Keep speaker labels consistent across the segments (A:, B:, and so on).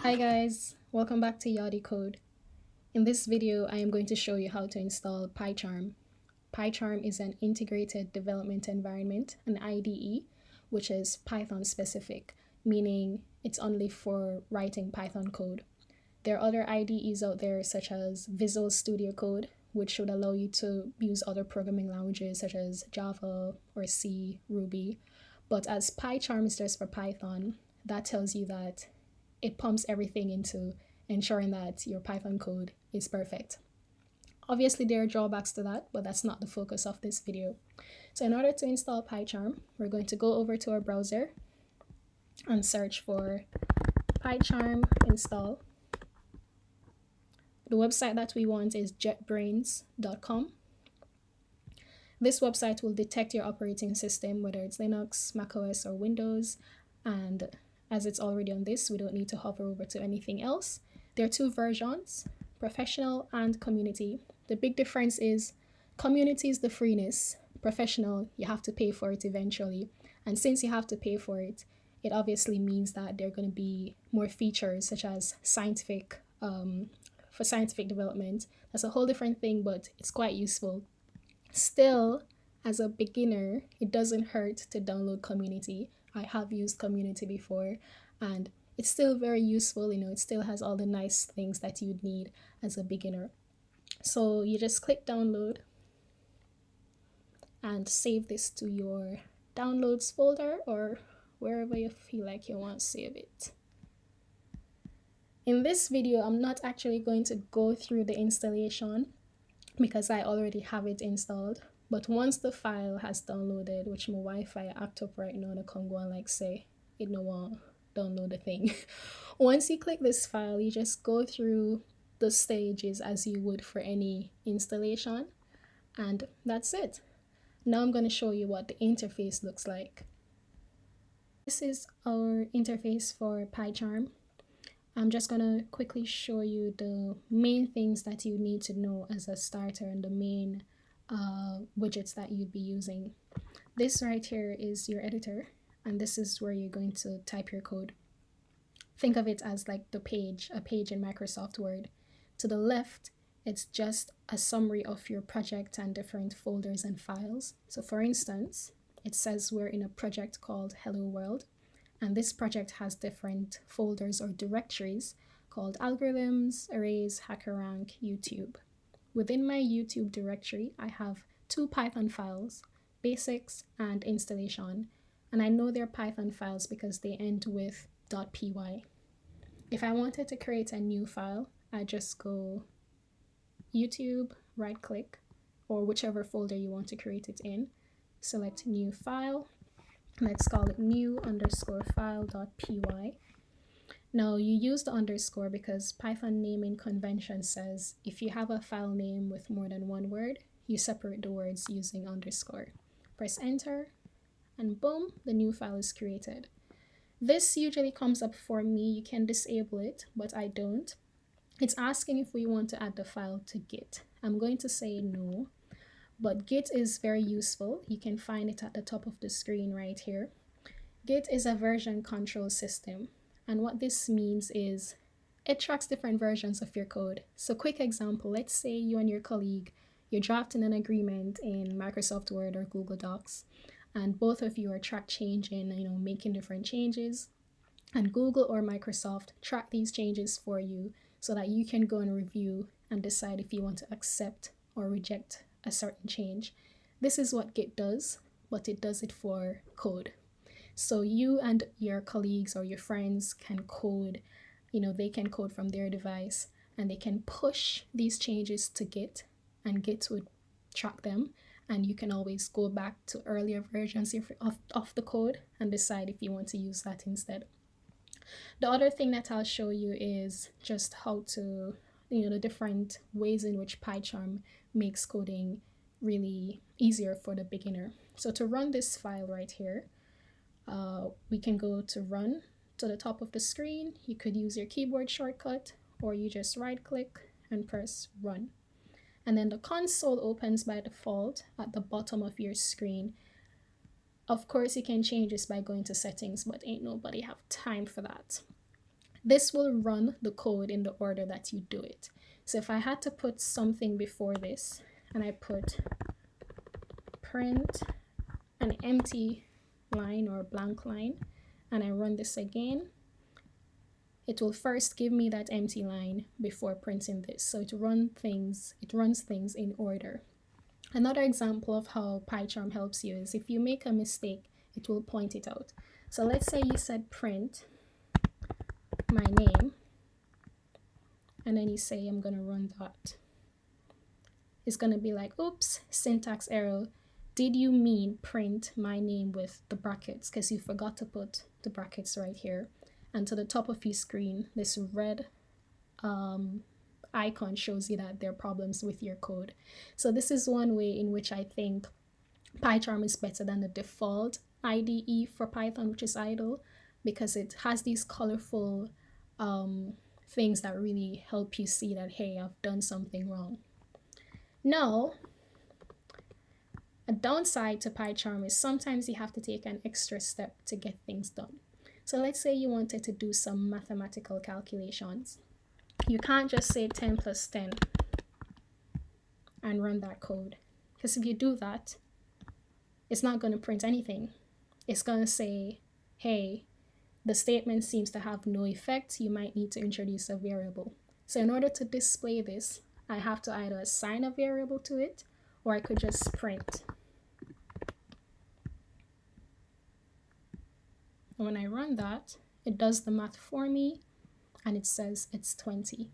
A: Hi guys, welcome back to Yachty Code. In this video, I am going to show you how to install PyCharm. PyCharm is an integrated development environment, an IDE, which is Python specific, meaning it's only for writing Python code. There are other IDEs out there such as Visual Studio Code, which should allow you to use other programming languages such as Java or C, Ruby. But as PyCharm is just for Python, that tells you that it pumps everything into ensuring that your Python code is perfect. Obviously, there are drawbacks to that, but that's not the focus of this video. So in order to install PyCharm, we're going to go over to our browser and search for PyCharm install. The website that we want is jetbrains.com. This website will detect your operating system, whether it's Linux, macOS, or Windows, and as it's already on this, we don't need to hover over to anything else. There are two versions, professional and community. The big difference is community is the freeness. Professional, you have to pay for it eventually. And since you have to pay for it, it obviously means that there are going to be more features such as for scientific development. That's a whole different thing, but it's quite useful. Still, as a beginner, it doesn't hurt to download community. I have used community before and it's still very useful. It still has all the nice things that you'd need as a beginner. So you just click download and save this to your downloads folder or wherever you feel like you want to save it. In this video, I'm not actually going to go through the installation because I already have it installed. But once the file has downloaded, which my Wi-Fi act up right now, I can go and like say it no want download the thing. Once you click this file, you just go through the stages as you would for any installation, and that's it. Now I'm going to show you what the interface looks like. This is our interface for PyCharm. I'm just going to quickly show you the main things that you need to know as a starter and the main widgets that you'd be using. This right here is your editor, and this is where you're going to type your code. Think of it as like a page in Microsoft Word. To the left, it's just a summary of your project and different folders and files. So for instance, it says we're in a project called Hello World, and this project has different folders or directories called algorithms, arrays, HackerRank, YouTube. Within my YouTube directory, I have two Python files, basics and installation. And I know they're Python files because they end with .py. If I wanted to create a new file, I just go YouTube, right click, or whichever folder you want to create it in. Select new file. Let's call it new_file.py. Now you use the underscore because Python naming convention says if you have a file name with more than one word, you separate the words using underscore. Press enter and boom, the new file is created. This usually comes up for me. You can disable it, but I don't. It's asking if we want to add the file to Git. I'm going to say no, but Git is very useful. You can find it at the top of the screen right here. Git is a version control system. And what this means is it tracks different versions of your code. So quick example, let's say you and your colleague, you're drafting an agreement in Microsoft Word or Google Docs, and both of you are track changing, making different changes. And Google or Microsoft track these changes for you so that you can go and review and decide if you want to accept or reject a certain change. This is what Git does, but it does it for code. So you and your colleagues or your friends can code, they can code from their device and they can push these changes to Git and Git would track them. And you can always go back to earlier versions of the code and decide if you want to use that instead. The other thing that I'll show you is just how to, the different ways in which PyCharm makes coding really easier for the beginner. So to run this file right here, we can go to run to the top of the screen. You could use your keyboard shortcut or you just right click and press run. And then the console opens by default at the bottom of your screen. Of course, you can change this by going to settings, but ain't nobody have time for that. This will run the code in the order that you do it. So if I had to put something before this, and I put print an empty line or blank line, and I run this again, it will first give me that empty line before printing this. So it runs things in order. Another example of how PyCharm helps you is if you make a mistake, it will point it out. So let's say you said print my name, and then you say I'm going to run that. It's going to be like, oops, syntax error. Did you mean print my name with the brackets? Because you forgot to put the brackets right here. And to the top of your screen, this red icon shows you that there are problems with your code. So this is one way in which I think PyCharm is better than the default IDE for Python, which is idle, because it has these colorful things that really help you see that, hey, I've done something wrong. Now, a downside to PyCharm is sometimes you have to take an extra step to get things done. So let's say you wanted to do some mathematical calculations. You can't just say 10 plus 10 and run that code. Because if you do that, it's not going to print anything. It's going to say, hey, the statement seems to have no effect. You might need to introduce a variable. So in order to display this, I have to either assign a variable to it, or I could just print. And when I run that, it does the math for me, and it says it's 20.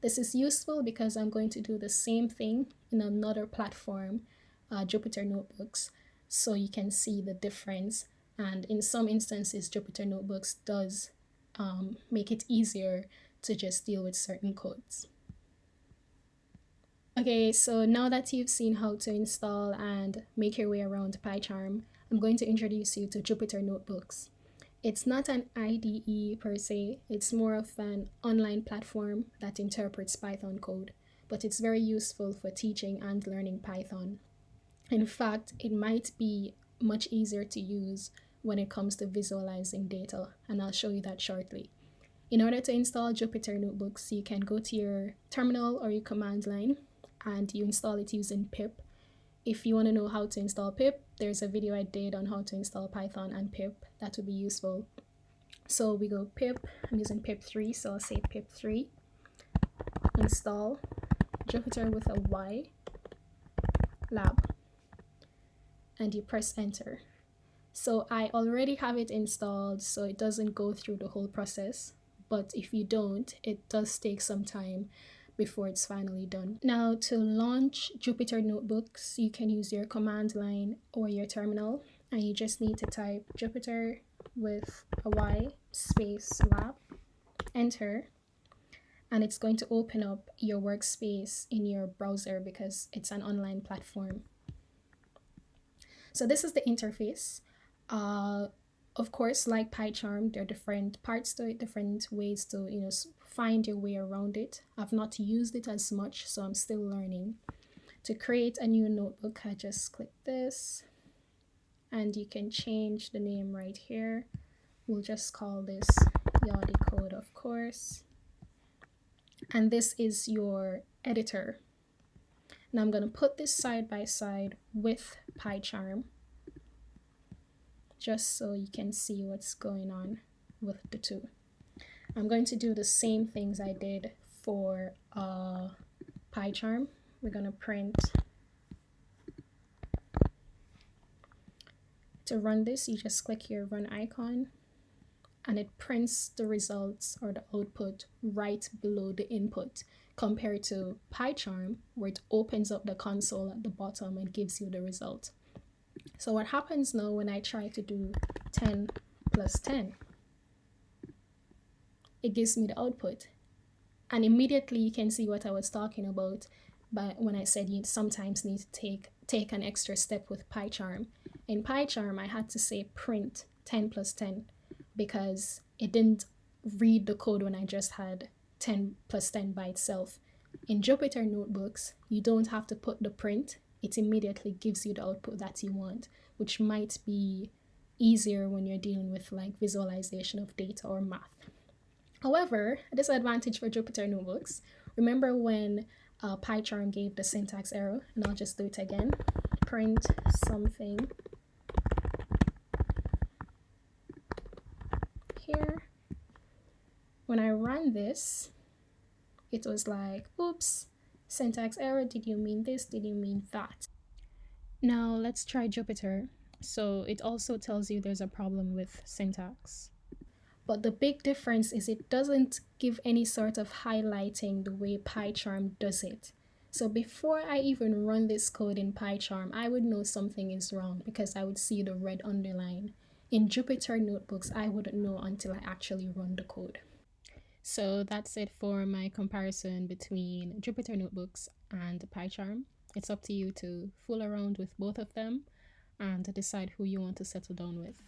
A: This is useful because I'm going to do the same thing in another platform, Jupyter Notebooks, so you can see the difference. And in some instances, Jupyter Notebooks does make it easier to just deal with certain codes. Okay, so now that you've seen how to install and make your way around PyCharm, I'm going to introduce you to Jupyter Notebooks. It's not an IDE per se, it's more of an online platform that interprets Python code, but it's very useful for teaching and learning Python. In fact, it might be much easier to use when it comes to visualizing data, and I'll show you that shortly. In order to install Jupyter Notebooks, you can go to your terminal or your command line, and you install it using pip. If you want to know how to install pip, there's a video I did on how to install Python and pip. That would be useful. So we go pip, I'm using pip 3, so I'll say pip 3, install Jupyter with a Y, lab, and you press enter. So I already have it installed, so it doesn't go through the whole process, but if you don't, it does take some time before it's finally done. Now, to launch Jupyter Notebooks, you can use your command line or your terminal, and you just need to type Jupyter with a Y space lab, enter, and it's going to open up your workspace in your browser because it's an online platform. So this is the interface. Of course, like PyCharm, there are different parts to it, different ways to find your way around it. I've not used it as much, so I'm still learning. To create a new notebook, I just click this, and you can change the name right here. We'll just call this Yachty Code, of course. And this is your editor. Now I'm going to put this side by side with PyCharm, just so you can see what's going on with the two. I'm going to do the same things I did for PyCharm. We're going to print. To run this, you just click your run icon, and it prints the results or the output right below the input, compared to PyCharm, where it opens up the console at the bottom and gives you the result. So what happens now when I try to do 10 plus 10? It gives me the output. And immediately you can see what I was talking about but when I said you sometimes need to take an extra step with PyCharm. In PyCharm, I had to say print 10 plus 10 because it didn't read the code when I just had 10 plus 10 by itself. In Jupyter Notebooks, you don't have to put the print. It immediately gives you the output that you want, which might be easier when you're dealing with like visualization of data or math. However, a disadvantage for Jupyter Notebooks, remember when PyCharm gave the syntax error, and I'll just do it again. Print something here. When I ran this, it was like, oops, syntax error, did you mean this, did you mean that? Now let's try Jupyter. So it also tells you there's a problem with syntax. But the big difference is it doesn't give any sort of highlighting the way PyCharm does it. So before I even run this code in PyCharm, I would know something is wrong because I would see the red underline. In Jupyter Notebooks, I wouldn't know until I actually run the code. So that's it for my comparison between Jupyter Notebooks and PyCharm. It's up to you to fool around with both of them and decide who you want to settle down with.